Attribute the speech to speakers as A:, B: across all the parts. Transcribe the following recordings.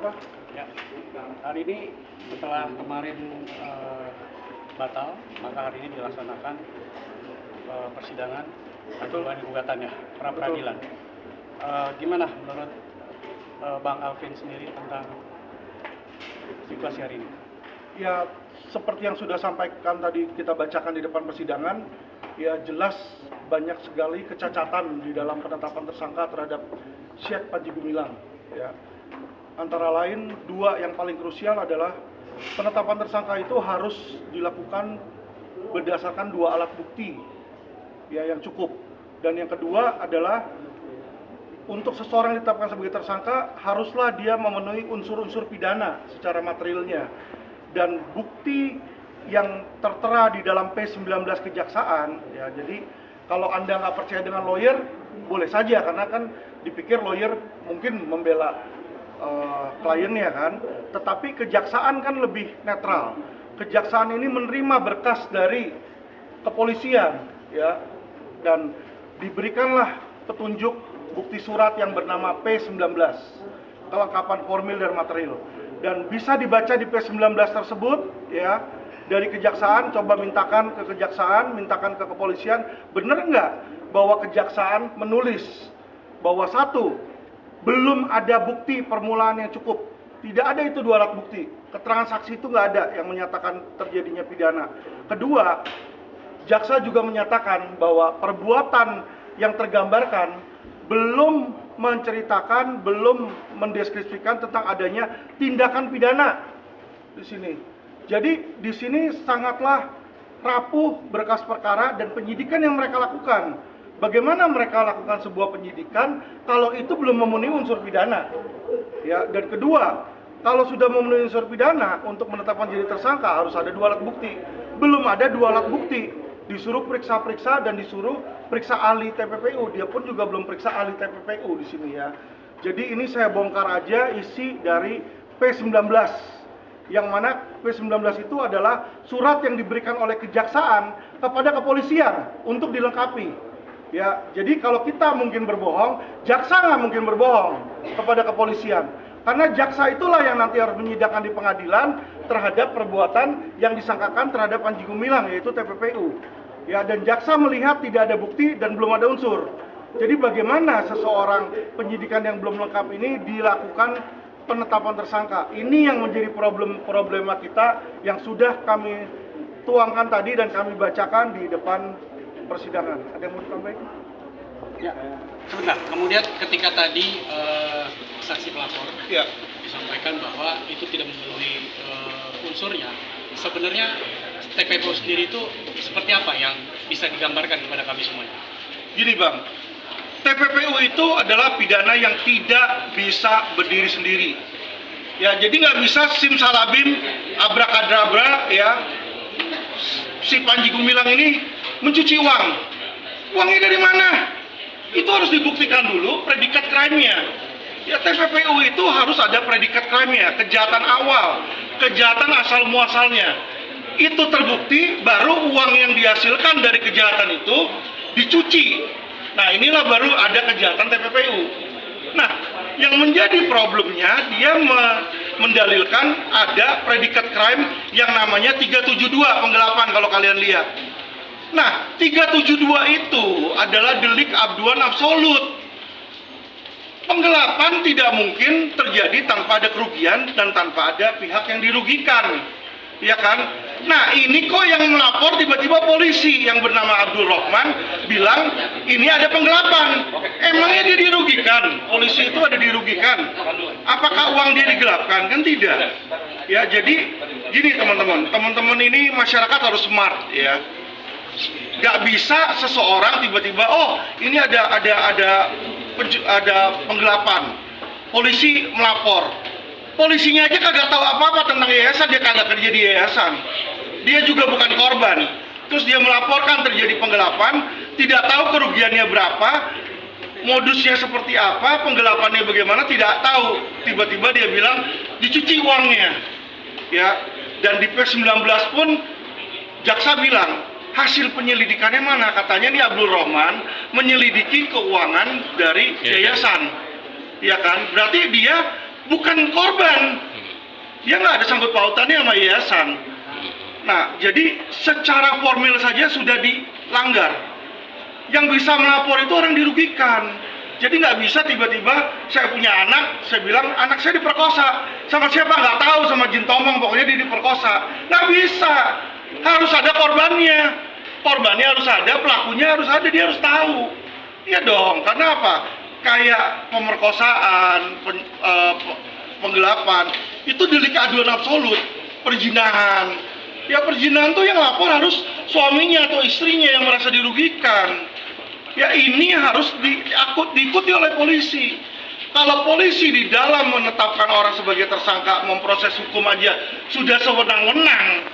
A: Pak.
B: Ya, hari ini setelah kemarin batal, maka hari ini dilaksanakan persidangan ajuan gugatan ya, pra peradilan. Gimana menurut Bang Alvin sendiri tentang situasi hari ini?
A: Ya, seperti yang sudah sampaikan tadi kita bacakan di depan persidangan, ya jelas banyak sekali kecacatan di dalam penetapan tersangka terhadap Syed Panji Gumilang. Ya, antara lain dua yang paling krusial adalah penetapan tersangka itu harus dilakukan berdasarkan dua alat bukti ya yang cukup, dan yang kedua adalah untuk seseorang ditetapkan sebagai tersangka haruslah dia memenuhi unsur-unsur pidana secara materialnya, dan bukti yang tertera di dalam P19 kejaksaan ya. Jadi kalau Anda nggak percaya dengan lawyer boleh saja, karena kan dipikir lawyer mungkin membela kliennya kan, tetapi kejaksaan kan lebih netral. Kejaksaan ini menerima berkas dari kepolisian ya, dan diberikanlah petunjuk bukti surat yang bernama P19, kelengkapan formil dan material, dan bisa dibaca di P19 tersebut ya. Dari kejaksaan coba mintakan ke kejaksaan, mintakan ke kepolisian, benar nggak bahwa kejaksaan menulis bahwa satu, belum ada bukti permulaan yang cukup. Tidak ada itu dua alat bukti. Keterangan saksi itu nggak ada yang menyatakan terjadinya pidana. Kedua, jaksa juga menyatakan bahwa perbuatan yang tergambarkan belum menceritakan, belum mendeskripsikan tentang adanya tindakan pidana di sini. Jadi di sini sangatlah rapuh berkas perkara dan penyidikan yang mereka lakukan. Bagaimana mereka lakukan sebuah penyidikan kalau itu belum memenuhi unsur pidana? Ya, dan kedua, kalau sudah memenuhi unsur pidana untuk menetapkan jadi tersangka harus ada dua alat bukti. Belum ada dua alat bukti. Disuruh periksa-periksa dan disuruh periksa ahli TPPU. Dia pun juga belum periksa ahli TPPU di sini ya. Jadi ini saya bongkar aja isi dari P19. Yang mana P19 itu adalah surat yang diberikan oleh kejaksaan kepada kepolisian untuk dilengkapi. Ya, jadi kalau kita mungkin berbohong, jaksa nggak mungkin berbohong kepada kepolisian. Karena jaksa itulah yang nanti harus menyidangkan di pengadilan terhadap perbuatan yang disangkakan terhadap Panji Gumilang, yaitu TPPU. Ya, dan jaksa melihat tidak ada bukti dan belum ada unsur. Jadi bagaimana seseorang penyidikan yang belum lengkap ini dilakukan penetapan tersangka? Ini yang menjadi problema kita yang sudah kami tuangkan tadi dan kami bacakan di depan persidangan. Ada yang mau disampaikan?
B: Ya, sebentar. Kemudian ketika tadi saksi pelapor ya disampaikan bahwa itu tidak memenuhi unsurnya, sebenarnya TPPU sendiri itu seperti apa yang bisa digambarkan kepada kami semuanya?
A: Gini Bang, TPPU itu adalah pidana yang tidak bisa berdiri sendiri. Ya, jadi nggak bisa simsalabim abrakadabra ya. Si Panji Gumilang ini mencuci uang. Uangnya dari mana? Itu harus dibuktikan dulu predikat crime-nya. Ya, TPPU itu harus ada predikat crime-nya, kejahatan awal, kejahatan asal muasalnya. Itu terbukti, baru uang yang dihasilkan dari kejahatan itu dicuci. Nah, inilah baru ada kejahatan TPPU. Nah, yang menjadi problemnya dia mendalilkan ada predikat crime yang namanya 372 penggelapan kalau kalian lihat. Nah, 372 itu adalah delik aduan absolut. Penggelapan tidak mungkin terjadi tanpa ada kerugian dan tanpa ada pihak yang dirugikan. Ya kan? Nah, ini kok yang melapor tiba-tiba polisi yang bernama Abdul Rahman bilang ini ada penggelapan. Emangnya dia dirugikan? Polisi itu ada dirugikan. Apakah uang dia digelapkan? Kan tidak. Ya, jadi gini teman-teman ini masyarakat harus smart ya. Gak bisa seseorang tiba-tiba ini ada penggelapan. Polisi melapor. Polisinya aja kagak tahu apa-apa tentang yayasan, dia kagak kerja di yayasan. Dia juga bukan korban. Terus dia melaporkan terjadi penggelapan, tidak tahu kerugiannya berapa, modusnya seperti apa, penggelapannya bagaimana, tidak tahu. Tiba-tiba dia bilang dicuci uangnya. Ya, dan di P19 pun jaksa bilang hasil penyelidikannya mana? Katanya nih Abdul Rahman menyelidiki keuangan dari yayasan. Ya kan? Berarti dia bukan korban. Dia nggak ada sangkut pautannya sama yayasan. Nah, jadi secara formil saja sudah dilanggar. Yang bisa melapor itu orang dirugikan. Jadi nggak bisa tiba-tiba saya punya anak, saya bilang anak saya diperkosa. Sama siapa nggak tahu, sama jin tomong, pokoknya dia diperkosa. Nggak bisa. Harus ada korbannya. Korbannya harus ada, pelakunya harus ada, dia harus tahu. Iya dong, karena apa? Kayak pemerkosaan, penggelapan, itu delik aduan absolut. Perzinahan. Ya perzinahan tuh yang lapor harus suaminya atau istrinya yang merasa dirugikan. Ya ini harus diikuti oleh polisi. Kalau polisi di dalam menetapkan orang sebagai tersangka, memproses hukum aja sudah sewenang-wenang,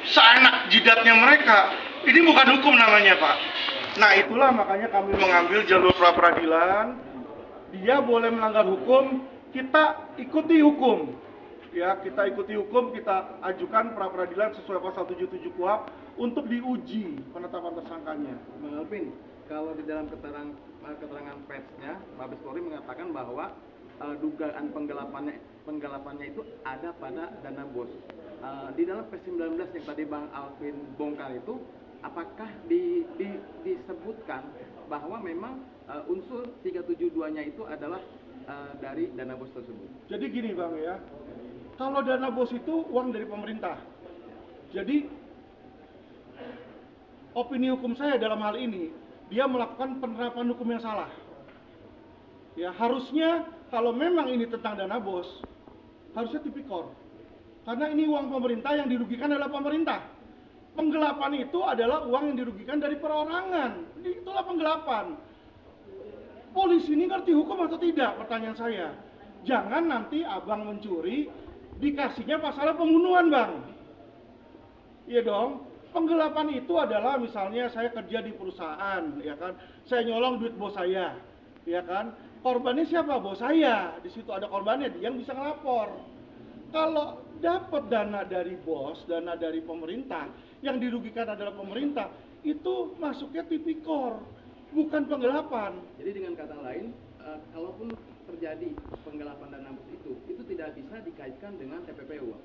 A: seenak jidatnya mereka, ini bukan hukum namanya, Pak. Nah itulah makanya kami mengambil jalur pra-peradilan. Dia boleh melanggar hukum, kita ikuti hukum. Ya, kita ikuti hukum, kita ajukan pra-peradilan sesuai pasal 77 KUHP untuk diuji penetapan tersangkanya.
C: Bang Alvin, kalau di dalam keterangan persnya, Mabes Polri mengatakan bahwa dugaan penggelapannya itu ada pada dana BOS. Di dalam pers 19 yang tadi Bang Alvin bongkar itu, apakah disebutkan bahwa memang unsur 372-nya itu adalah dari dana BOS tersebut?
A: Jadi gini Bang ya, kalau dana BOS itu uang dari pemerintah. Jadi opini hukum saya dalam hal ini, dia melakukan penerapan hukum yang salah. Ya, harusnya kalau memang ini tentang dana BOS, harusnya tipikor. Karena ini uang pemerintah, yang dirugikan adalah pemerintah. Penggelapan itu adalah uang yang dirugikan dari perorangan. Itulah penggelapan. Polisi ini ngerti hukum atau tidak? Pertanyaan saya. Jangan nanti abang mencuri, dikasihnya pasalnya pembunuhan, Bang. Iya dong. Penggelapan itu adalah misalnya saya kerja di perusahaan, ya kan? Saya nyolong duit bos saya, ya kan? Korbannya siapa? Bos saya. Di situ ada korbannya, dia yang bisa ngelapor. Kalau dapat dana dari bos, dana dari pemerintah, yang dirugikan adalah pemerintah, itu masuknya tipikor, bukan penggelapan.
C: Jadi dengan kata lain, kalaupun terjadi penggelapan dana BOS itu tidak bisa dikaitkan dengan TPPU.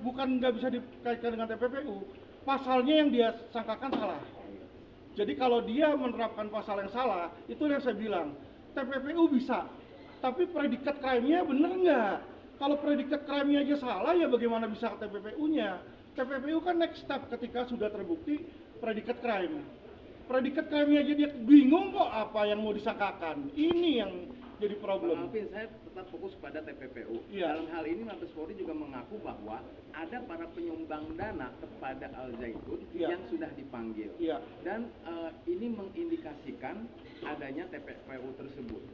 A: Bukan nggak bisa dikaitkan dengan TPPU. Pasalnya yang dia sangkakan salah. Jadi kalau dia menerapkan pasal yang salah, itu yang saya bilang, TPPU bisa, tapi predikat crime-nya bener nggak? Kalau predikat crime-nya aja salah, ya bagaimana bisa ke TPPU-nya? TPPU kan next step ketika sudah terbukti predikat crime. Predikat crime-nya aja dia bingung kok apa yang mau disangkakan. Ini yang jadi problem.
C: Bang Alvin, saya tetap fokus pada TPPU.
A: Ya.
C: Dalam hal ini Mabes Polri juga mengaku bahwa ada para penyumbang dana kepada Al Zaitun
A: Ya.
C: yang sudah dipanggil.
A: Ya.
C: Dan ini mengindikasikan adanya TPPU tersebut.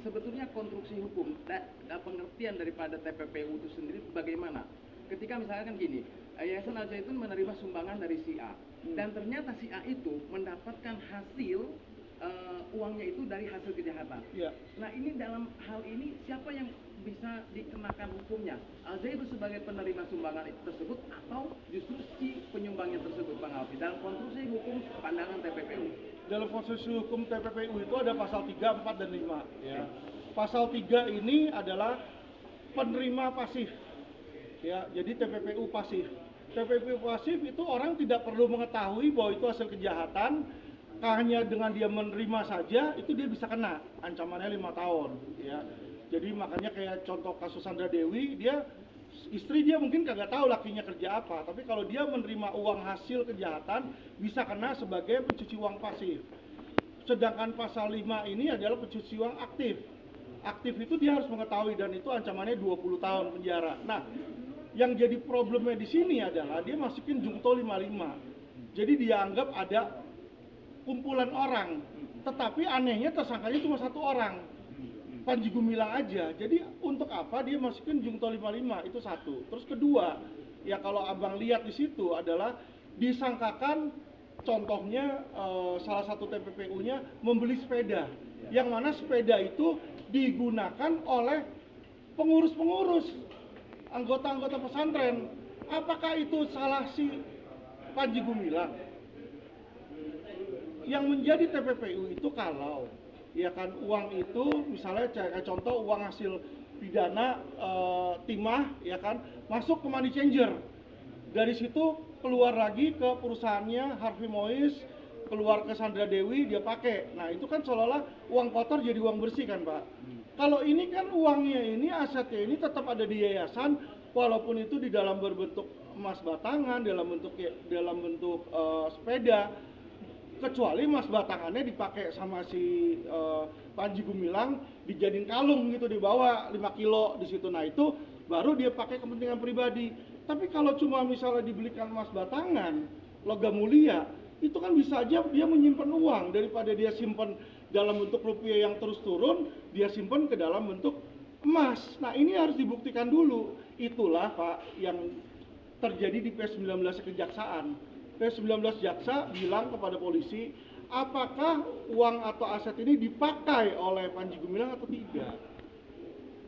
C: Sebetulnya konstruksi hukum dan pengertian daripada TPPU itu sendiri bagaimana? Ketika misalnya kan gini, Yayasan Al Zaitun menerima sumbangan dari si A, dan ternyata si A itu mendapatkan hasil uangnya itu dari hasil kejahatan.
A: Ya.
C: Nah ini dalam hal ini siapa yang bisa dikenakan hukumnya? Al Zaitun sebagai penerima sumbangan itu tersebut atau justru si penyumbangnya tersebut, Bang Alfi? Dalam konstruksi hukum pandangan TPPU.
A: Dalam konstruksi hukum TPPU itu ada pasal 3, 4, dan 5. Ya. Pasal 3 ini adalah penerima pasif. Ya, jadi TPPU pasif. TPPU pasif itu orang tidak perlu mengetahui bahwa itu hasil kejahatan, hanya dengan dia menerima saja itu dia bisa kena ancamannya 5 tahun. Ya, jadi makanya kayak contoh kasus Sandra Dewi, istri dia mungkin kagak tahu lakinya kerja apa, tapi kalau dia menerima uang hasil kejahatan bisa kena sebagai pencuci uang pasif. Sedangkan pasal 5 ini adalah pencuci uang aktif. Aktif itu dia harus mengetahui, dan itu ancamannya 20 tahun penjara. Nah, yang jadi problemnya di sini adalah dia masukin jungto 55. Jadi dia anggap ada kumpulan orang, tetapi anehnya tersangkanya cuma 1 orang, Panji Gumilang aja. Jadi untuk apa dia masukin jungto 55? Itu satu. Terus kedua, ya kalau abang lihat di situ adalah disangkakan, contohnya salah satu TPPU-nya membeli sepeda, yang mana sepeda itu digunakan oleh pengurus-pengurus, anggota-anggota pesantren. Apakah itu salah si Panji Gumilang? Yang menjadi TPPU itu kalau ya kan uang itu misalnya kayak contoh uang hasil pidana timah, ya kan, masuk ke money changer. Dari situ keluar lagi ke perusahaannya Harvey Mois, keluar ke Sandra Dewi, dia pakai. Nah itu kan seolah-olah uang kotor jadi uang bersih kan Pak. Kalau ini kan uangnya ini, asetnya ini tetap ada di yayasan, walaupun itu di dalam berbentuk emas batangan, dalam bentuk sepeda, kecuali emas batangannya dipakai sama si Panji Gumilang, dijadiin kalung gitu, dibawa 5 kilo di situ. Nah itu baru dia pakai kepentingan pribadi. Tapi kalau cuma misalnya dibelikan emas batangan, logam mulia, itu kan bisa aja dia menyimpan uang, daripada dia simpan dalam bentuk rupiah yang terus turun, dia simpan ke dalam bentuk emas. Nah ini harus dibuktikan dulu. Itulah Pak yang terjadi di P19 Kejaksaan. P19 Jaksa bilang kepada polisi, apakah uang atau aset ini dipakai oleh Panji Gumilang atau tidak.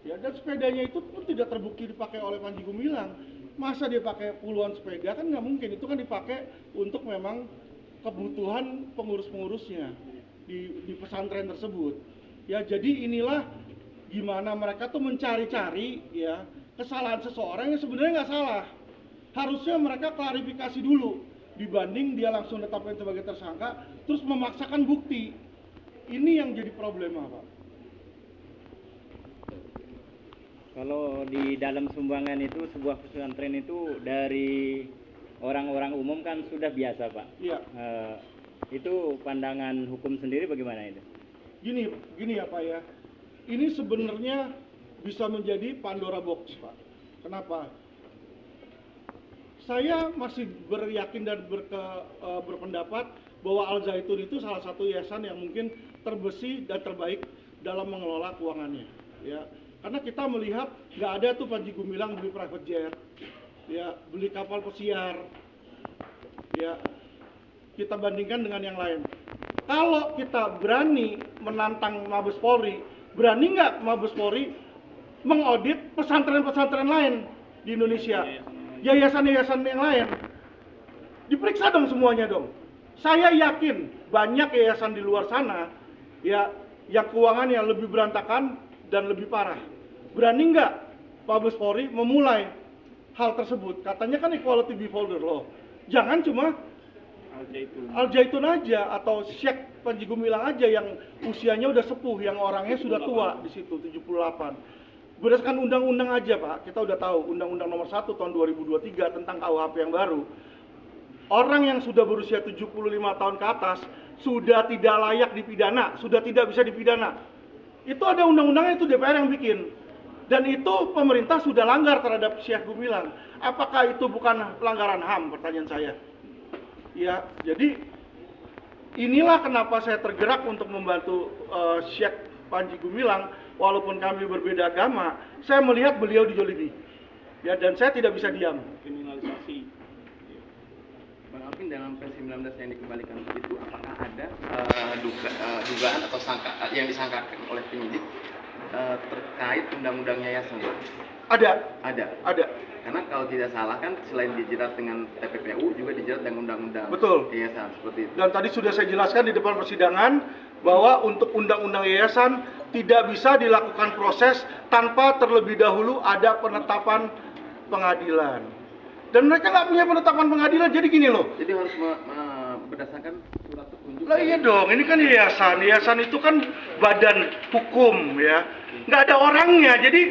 A: Ya, dan sepedanya itu pun tidak terbukti dipakai oleh Panji Gumilang. Masa dia pakai puluhan sepeda, kan nggak mungkin. Itu kan dipakai untuk memang kebutuhan pengurus-pengurusnya di pesantren tersebut. Ya, jadi inilah gimana mereka tuh mencari-cari ya kesalahan seseorang yang sebenarnya nggak salah. Harusnya mereka klarifikasi dulu dibanding dia langsung ditetapkan sebagai tersangka terus memaksakan bukti. Ini yang jadi problema, Pak.
D: Kalau di dalam sumbangan itu sebuah pesantren itu dari orang-orang umum kan sudah biasa Pak.
A: Iya.
D: Itu pandangan hukum sendiri bagaimana itu?
A: Gini ya Pak ya. Ini sebenarnya bisa menjadi Pandora box Pak. Kenapa? Saya masih beryakin dan berpendapat bahwa Al Zaitun itu salah satu yayasan yang mungkin terbersih dan terbaik dalam mengelola keuangannya. Ya, karena kita melihat nggak ada tuh Panji Gumilang beli private jet, ya beli kapal pesiar, ya kita bandingkan dengan yang lain. Kalau kita berani menantang Mabes Polri, berani nggak Mabes Polri mengaudit pesantren-pesantren lain di Indonesia? Yayasan-yayasan yang lain diperiksa dong semuanya dong. Saya yakin banyak yayasan di luar sana ya yang keuangannya lebih berantakan dan lebih parah. Berani nggak Mabes Polri memulai hal tersebut? Katanya kan equality beholder law. Jangan cuma Al Zaitun aja atau Syekh Panji Gumilang aja yang usianya udah sepuh, yang orangnya sudah tua di situ 78. Berdasarkan undang-undang aja Pak, kita udah tahu Undang-Undang Nomor 1 tahun 2023 tentang KUHP yang baru. Orang yang sudah berusia 75 tahun ke atas sudah tidak layak dipidana, sudah tidak bisa dipidana. Itu ada undang-undangnya, itu DPR yang bikin. Dan itu pemerintah sudah langgar terhadap Syekh Gumilang. Apakah itu bukan pelanggaran HAM? Pertanyaan saya. Ya, jadi inilah kenapa saya tergerak untuk membantu Syekh Panji Gumilang. Walaupun kami berbeda agama, saya melihat beliau dijolimi. Ya, dan saya tidak bisa diam.
C: Kriminalisasi. Bang Alvin, dalam P19 yang dikembalikan itu apakah ada dugaan atau yang disangkakan oleh penyidik terkait undang-undang yayasan?
A: Ada.
C: Karena kalau tidak salah kan selain dijerat dengan TPPU juga dijerat dengan undang-undang
A: Betul.
C: yayasan seperti itu.
A: Dan tadi sudah saya jelaskan di depan persidangan bahwa untuk undang-undang yayasan tidak bisa dilakukan proses tanpa terlebih dahulu ada penetapan pengadilan. Dan mereka nggak punya penetapan pengadilan, jadi gini loh.
C: Jadi harus berdasarkan surat petunjuk.
A: Lah iya dong, ini kan yayasan. Yayasan itu kan badan hukum ya. Nggak ada orangnya, jadi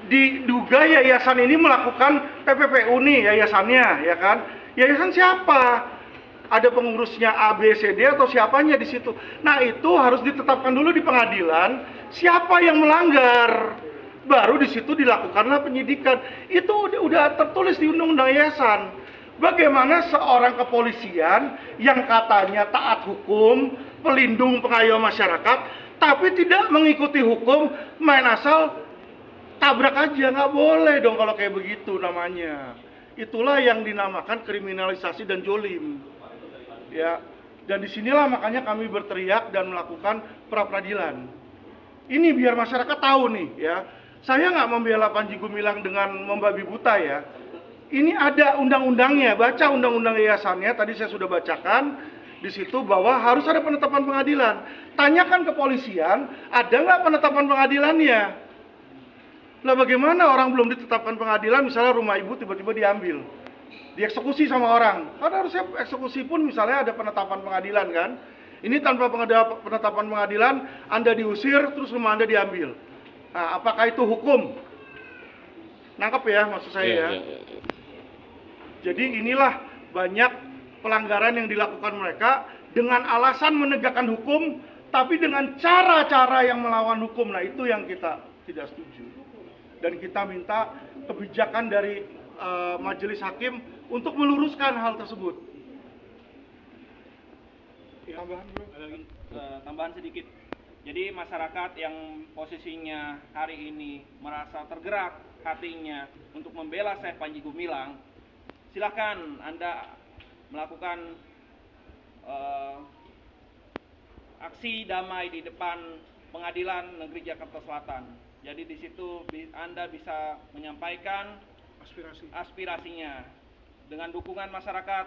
A: diduga yayasan ini melakukan PPPU nih yayasannya, ya kan? Yayasan siapa? Ada pengurusnya A, B, C, D atau siapanya di situ. Nah itu harus ditetapkan dulu di pengadilan siapa yang melanggar. Baru di situ dilakukanlah penyidikan. Itu udah tertulis di Undang-Undang Yayasan. Bagaimana seorang kepolisian yang katanya taat hukum, pelindung pengayom masyarakat, tapi tidak mengikuti hukum, main asal tabrak aja, nggak boleh dong kalau kayak begitu namanya. Itulah yang dinamakan kriminalisasi dan jolim. Ya, dan disinilah makanya kami berteriak dan melakukan pra-peradilan. Ini biar masyarakat tahu nih ya. Saya nggak membela Panji Gumilang dengan membabi buta ya. Ini ada undang-undangnya, baca undang-undang yayasannya. Tadi saya sudah bacakan di situ bahwa harus ada penetapan pengadilan. Tanyakan kepolisian, ada nggak penetapan pengadilannya? Lah bagaimana orang belum ditetapkan pengadilan, misalnya rumah ibu tiba-tiba diambil, dieksekusi sama orang. Karena harusnya eksekusi pun misalnya ada penetapan pengadilan kan. Ini tanpa penetapan pengadilan, Anda diusir, terus rumah Anda diambil. Nah, apakah itu hukum? Nangkep ya maksud saya ya. Jadi inilah banyak pelanggaran yang dilakukan mereka dengan alasan menegakkan hukum, tapi dengan cara-cara yang melawan hukum. Nah itu yang kita tidak setuju. Dan kita minta kebijakan dari majelis hakim untuk meluruskan hal tersebut. Tambahan bro?
E: Tambahan sedikit. Jadi masyarakat yang posisinya hari ini merasa tergerak hatinya untuk membela Syekh Panji Gumilang, silakan Anda melakukan aksi damai di depan Pengadilan Negeri Jakarta Selatan. Jadi di situ Anda bisa menyampaikan aspirasinya. Dengan dukungan masyarakat,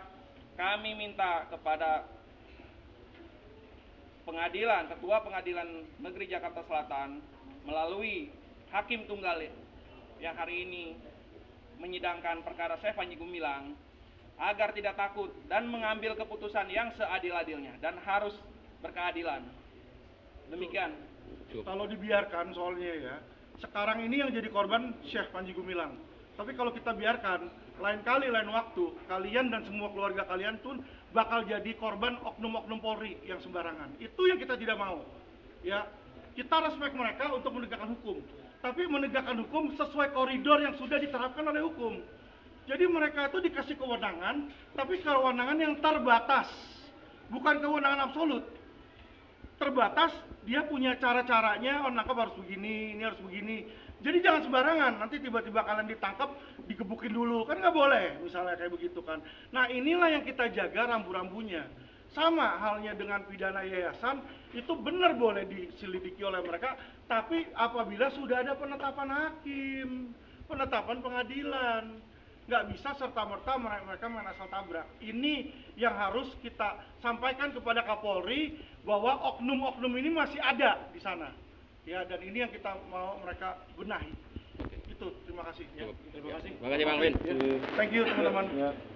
E: kami minta kepada Ketua Pengadilan Negeri Jakarta Selatan melalui Hakim Tunggal yang hari ini menyidangkan perkara Syekh Panji Gumilang agar tidak takut dan mengambil keputusan yang seadil-adilnya dan harus berkeadilan. Demikian.
A: Kalau dibiarkan soalnya ya, sekarang ini yang jadi korban Syekh Panji Gumilang. Tapi kalau kita biarkan, lain kali, lain waktu, kalian dan semua keluarga kalian pun bakal jadi korban oknum-oknum Polri yang sembarangan. Itu yang kita tidak mau. Ya, kita respect mereka untuk menegakkan hukum. Tapi menegakkan hukum sesuai koridor yang sudah diterapkan oleh hukum. Jadi mereka itu dikasih kewenangan, tapi kewenangan yang terbatas. Bukan kewenangan absolut. Terbatas, dia punya cara-caranya, oh nangkap harus begini, ini harus begini. Jadi jangan sembarangan, nanti tiba-tiba kalian ditangkap, digebukin dulu, kan nggak boleh, misalnya kayak begitu kan. Nah inilah yang kita jaga rambu-rambunya. Sama halnya dengan pidana yayasan, itu benar boleh diselidiki oleh mereka, tapi apabila sudah ada penetapan hakim, penetapan pengadilan. Nggak bisa serta-merta mereka main asal tabrak. Ini yang harus kita sampaikan kepada Kapolri bahwa oknum-oknum ini masih ada di sana. Ya, dan ini yang kita mau mereka benahi. Itu, terima kasih. Ya.
D: Terima kasih Bang Win.
A: Thank you teman-teman.